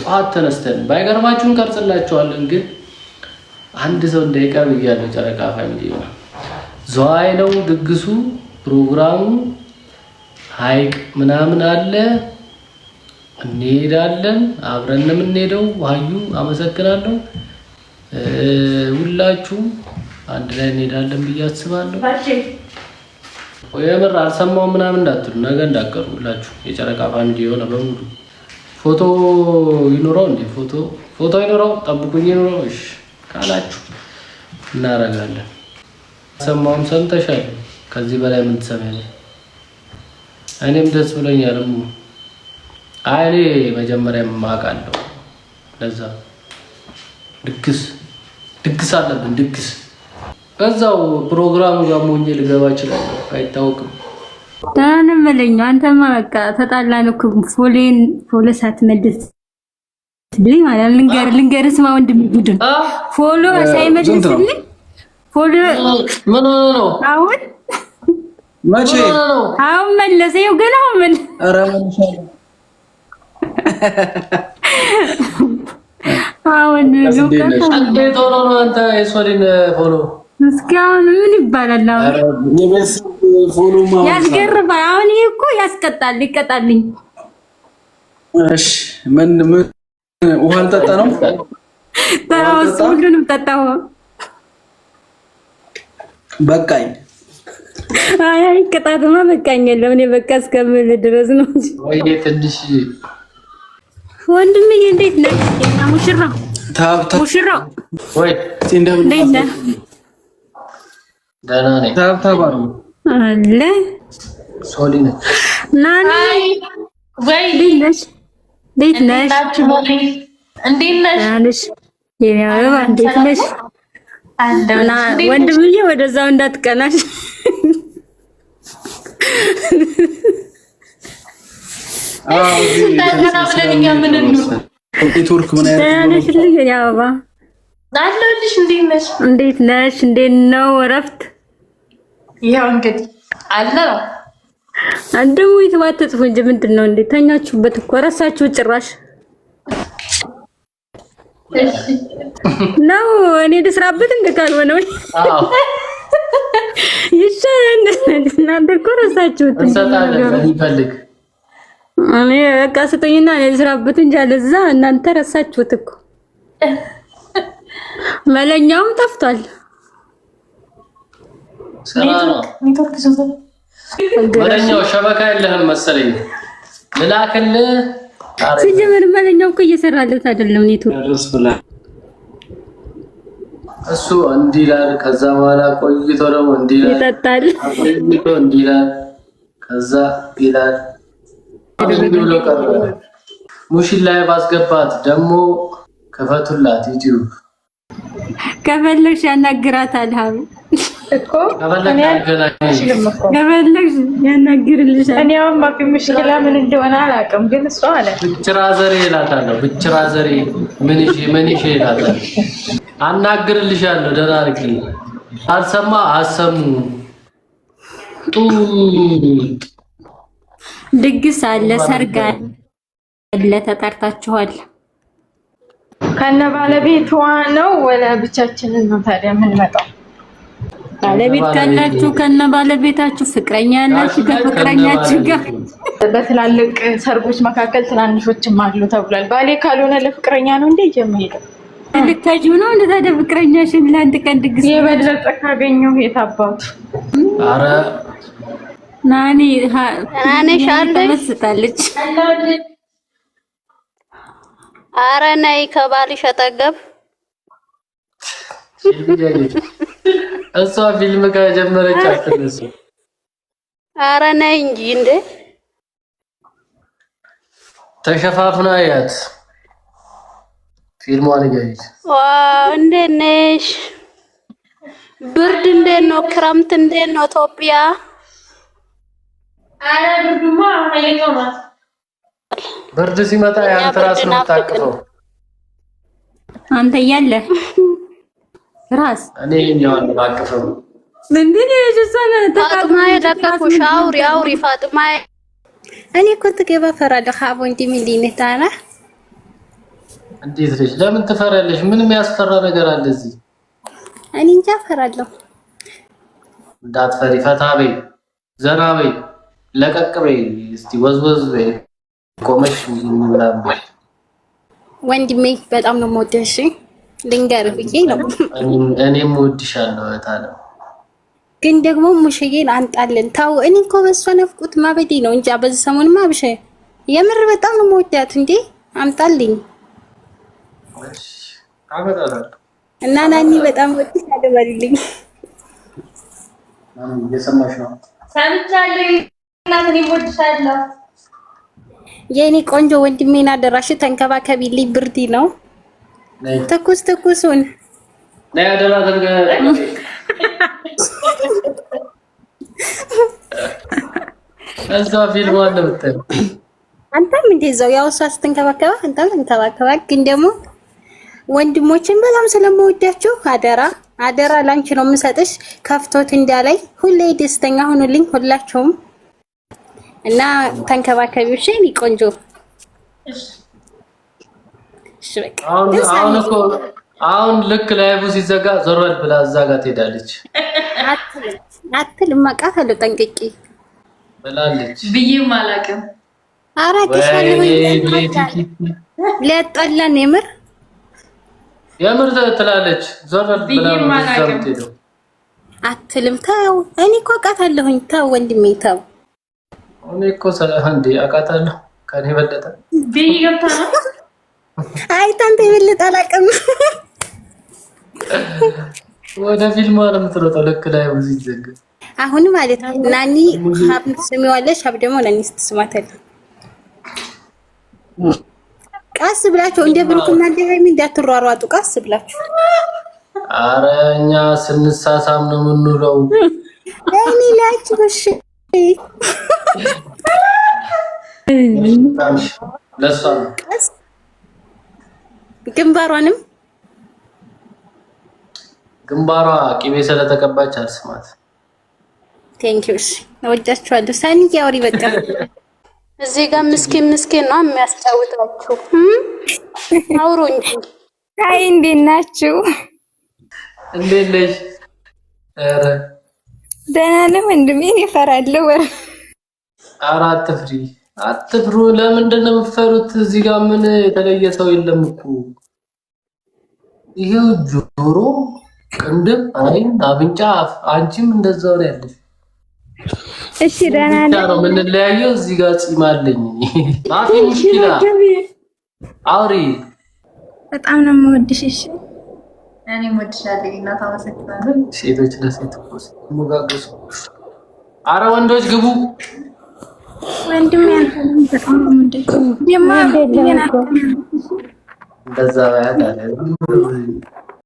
ጠዋት ተነስተን ባይገርማችሁ እንቀርጽላችኋለን ግን አንድ ሰው እንዳይቀር ብያለሁ። ጨረቃ ፋሚሊ ነው ዘዋይ ነው ድግሱ ፕሮግራሙ ሀይቅ ምናምን አለ እንሄዳለን አብረን የምንሄደው ዋዩ አመሰግናለሁ ሁላችሁ አንድ ላይ እንሄዳለን ብዬ አስባለሁ። የምር አልሰማው ምናምን እንዳትሉ ነገ እንዳትቀሩ ሁላችሁ የጨረቃ ፋሚሊ የሆነ በሙሉ ፎቶ ይኖረው እንዴ ፎቶ ይኖረው ጠብቁኝ ይኖረው እሺ ካላችሁ እናረጋለን። ሰማውም ሰምተሻል ከዚህ በላይ ምን ትሰማለህ? እኔም ደስ ብሎኛል። አይኔ መጀመሪያም ማቃለው ለዛ ድግስ አለብን ድግስ ከዛው ፕሮግራሙ ጋር ሞኝ ልገባ ይችላል አይታወቅም። ታን መለኛ አንተማ በቃ ተጣላን እኮ ፎሎሳት መልስ ልኝ ማለት ልንገር ስማ ወንድም ጉድን ፎሎ ሳይመልስልኝ ፎሎ ምን ነው አሁን መቼ አሁን መለሰ ይው ገና አሁን መለሰ ኧረ መልሻለሁ አሁን እንዴት ሆኖ ነው አንተ የሶሊን ፎሎ እስካሁን ምን ይባላል አሁን የበስ ፎሎ ማለት ያስገርባል። አሁን ይሄ እኮ ያስቀጣል ይቀጣልኝ። እሺ ምን ውሃ ልጠጣ ነው ታውስ ሁሉንም ጠጣው በቃኝ። አይ ቅጣትማ በቃኝ የለም እኔ በቃ እስከምል ድረስ ነው ወይ ትንሽ ወንድሜ እንዴት ነህ? ሙሽራ ወይ እንዴት ነህ? ደህና ነኝ። ታባሩ አለ ሶሊ ነኝ ናኒ ወይ እንዴት ነሽ? የኔ እንዴት ነሽ? እና ወንድምዬ ወደዛው እንዳትቀናሽ ተናገና ብለኛ ምን ነው ቱርክ ምን ያለሽ ልጅ ያባ አለልሽ እንዴት ነሽ? እንዴት ነው እረፍት? ያው እንግዲህ አለ ነው አንደሙ ይተዋተጽፉ እንጂ ምንድነው እንዴ ተኛችሁበት እኮ ረሳችሁ ጭራሽ ነው እኔ ልስራበት እንደካልሆነ ወይ ይሻላል እናንተ እኮ ረሳችሁት ይፈልግ እኔ በቃ ስጡኝና እኔ ልስራበት እንጂ አለዛ እናንተ ረሳችሁት እኮ መለኛውም ጠፍቷል። ኔትወርክ ዘዘ መለኛው ሸበካ የለህም መሰለኝ ልላክልህ ሲጀመር መለኛው እኮ እየሰራለት አይደለም ኔትወርክ እሱ እንዲላል ከዛ በኋላ ቆይቶ ደግሞ እንዲላል ይጠጣል እንዲላል ከዛ ይላል ሙሽን ላይ ባስገባት ደግሞ ከፈቱላት ዩቲዩብ ከፈለግሽ ያናግራታል ሀብ እኮ ከፈለግሽ ያናግርልሻል። እኔ አሁን ማፊ ሙሽኪላ ምን እንደሆነ አላውቅም ግን እሷ አለ ብችራ ዘሬ እላታለሁ ብችራ ዘሬ ምን ይሽ እላታለሁ አናግርልሻለሁ ደህና አድርጊ አልሰማ አሰሙ ድግስ አለ ሰርግ አለ ተጠርታችኋል። ከነ ባለቤቷ ነው ወላ ብቻችንን ነው ታዲያ የምንመጣው? ባለቤት ካላችሁ ከነ ባለቤታችሁ ፍቅረኛ ያላችሁ ከፍቅረኛችሁ ጋር በትላልቅ ሰርጎች መካከል ትናንሾችም አሉ ተብሏል። ባሌ ካልሆነ ለፍቅረኛ ነው እንዴ የምሄደው? ልካጁ ነው እንደ ታዲያ ፍቅረኛሽን ለአንድ ቀን ድግስ የበለጠ ካገኘው የታባቱ አረ ናኒ ተመስጣለች። አረ ነይ ከባልሽ አጠገብ እሷ ፊልም ከጀመረች አትነሱ። አረ ነይ እንጂ እንዴ ተሸፋፍና ያት ፊልሟን ገይት ዋው እንዴት ነሽ? ብርድ እንዴት ነው? ክረምት እንዴት ነው ኢትዮጵያ? አረ ብርዱማ ኃይለኛው ነው። ብርድ ሲመጣ ያንተ ራስ ነው ታቅፈው አንተ ያለ ራስ እኔ ያው ባቅፈው ምንድን ነው እሱና ፋጥማ የለከኩሽ አውሪ ፋጥማ እኔ እኮ ትገባ ፈራደ ኻቦ እንዲ ምን ዲነታና እንዴት ነሽ? ለምን ትፈራለሽ? ምን የሚያስፈራ ነገር አለ እዚህ? እኔ እንጃ እፈራለሁ። እንዳትፈሪ፣ ፈታ በይ፣ ዘና በይ፣ ለቀቅ በይ፣ እስቲ ወዝወዝ በይ። ቆመሽ ምናምን ወንድሜ በጣም ነው የምወደው። እሺ ልንገርህ ብዬ ነው። እኔም እወድሻለሁ እህታለሁ። ግን ደግሞ ሙሽዬን አንጣልን። ታው እኔ እኮ በሷ ነፍቁት ማበዴ ነው እንጂ በዚህ ሰሞንማ አብሼ የምር በጣም ነው የምወዳት። እንዴ አምጣልኝ አመጣለሁ። እና ናኒ በጣም ወድሻለሁ በልልኝ። ማን እየሰማሽ ነው? ሰምቻለሁ። እናት እኔ ወድሻለሁ። የኔ ቆንጆ ወንድሜና አደራሽ ተንከባከቢልኝ። ብርድ ነው። ትኩስ ትኩሱን ነይ አደራ ተንገ እዛ ፊልም አለ ብታይ አንተም እንደዛው ያው እሷ ስትንከባከባ አንተም ተንከባከባ። ግን ደግሞ ወንድሞችን በጣም ስለምወዳቸው አደራ አደራ ላንቺ ነው የምሰጥሽ። ከፍቶት እንዳላይ ሁሌ ደስተኛ ሆኑልኝ ሁላችሁም እና ተንከባከቢው። እሺ እኔ ቆንጆ እሺ በቃ አሁን ልክ ላይቡ ሲዘጋ ዞሯል ብላ እዛ ጋር ትሄዳለች። አትልም አውቃታለሁ ጠንቅቄ ብላለች ብዬም አላውቅም። አራት ሻለኝ ለጠላን የምር ትላለች። ዞሯል ብላ ነው አትልም። ተው እኔ እኮ አውቃታለሁኝ። ተው ወንድሜ ተው። እኔ እኮ አንዴ አውቃታለሁ ከኔ በለጠ ብዬ ገብታ ነው አይታንተ ይበልጥ አላውቅም። ወደ ፊልም ነው የምትሮጠው። ልክ ላይ ብዙ ይዘጋ አሁን ማለት ናኒ ሀብት ስሚዋለሽ። ሀብ ደግሞ ናኒ ስትስማታለህ። ቀስ ብላችሁ እንደ ብሩክና እንደ ሃይሚ እንዳትሯሯጡ ቀስ ብላችሁ። ኧረ እኛ ስንሳሳም ነው የምንውለው። እኔ ላችሁ እሺ ለሷ ግንባሯ ቅቤ ስለተቀባች አልስማት። ቴንኪው እሺ ወዳችኋለሁ። ሳኒዬ አውሪ በቃ። እዚህ ጋር ምስኪን ነው የሚያስጫውታችሁ። አውሩ እንጂ። አይ እንዴት ናችሁ? እንዴት ነሽ? ኧረ ደህና ነኝ ወንድሜ። እፈራለሁ። ኧረ አትፍሩ። ለምንድን ነው የምትፈሩት? እዚህ ጋር ምን የተለየ ሰው የለም እኮ። ይሄው ጆሮ፣ ቅንድብ፣ አይን፣ አፍንጫ፣ አንቺም እንደዛው ነው ያለሽ። እሺ ደህና ነኝ። ነው የምንለያየው። እዚህ ጋር ጺም አለኝ። አፊ ሙሽኪላ አውሪ። በጣም ነው የምወድሽ። እሺ እኔም ወድሻለሁ። እናት አመሰግናለሁ። ሴቶች ለሴት ሙጋገሱ። አረ ወንዶች ግቡ። ወንድሜ አንተም በጣም ነው የምወድሽ። እንደዛ ያዳለ